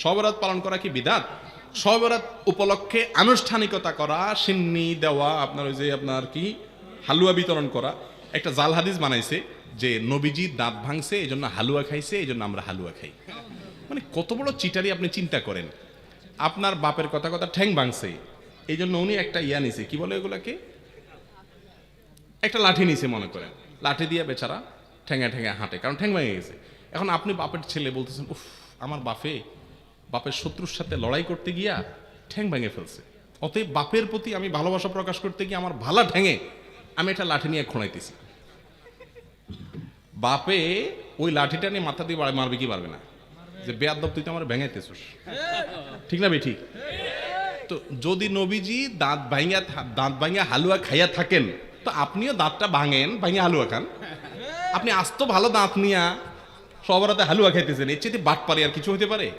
শবে বরাত পালন করা কি বিদআত? শবে বরাত উপলক্ষে আনুষ্ঠানিকতা করা, সিন্নি দেওয়া, আপনার ওই যে আপনার কি হালুয়া বিতরণ করা, একটা জাল হাদিস বানাইছে যে নবীজি দাঁত ভাঙছে এই জন্য হালুয়া খাইছে, এই জন্য আমরা হালুয়া খাই। মানে কত বড় চিটারি আপনি চিন্তা করেন। আপনার বাপের কথা কথা ঠ্যাং ভাঙছে এই জন্য উনি একটা ইয়া নিছে, কি বলে এগুলাকে, একটা লাঠি নিছে মনে করেন, লাঠি দিয়ে বেচারা ঠ্যাঙা ঠ্যাঙা হাঁটে, কারণ ঠ্যাং ভেঙে গেছে। এখন আপনি বাপের ছেলে বলতেছেন, উফ আমার বাপের শত্রুর সাথে লড়াই করতে গিয়া ঠ্যাং ভেঙে ফেলছে, অতএব বাপের প্রতি আমি ভালোবাসা প্রকাশ করতে গিয়ে আমার ভালা ঠ্যাঙে আমি একটা লাঠি নিয়ে খোঁড়াইতেছি। বাপে ওই লাঠিটা নিয়ে মাথা দিয়ে মারবে কি পারবে না, যে বেয়াদব তুই তো আমার ভেঙাইতেছিস, ঠিক না বে ঠিক? তো যদি নবীজি দাঁত ভাঙিয়া হালুয়া খাইয়া থাকেন, তো আপনিও দাঁতটা ভাঙেন, ভাঙিয়া হালুয়া খান। আপনি আস্ত ভালো দাঁত নিয়া সবার হাতে হালুয়া খাইতেছেন, এর চেয়ে বাটপারি আর কিছু হতে পারে?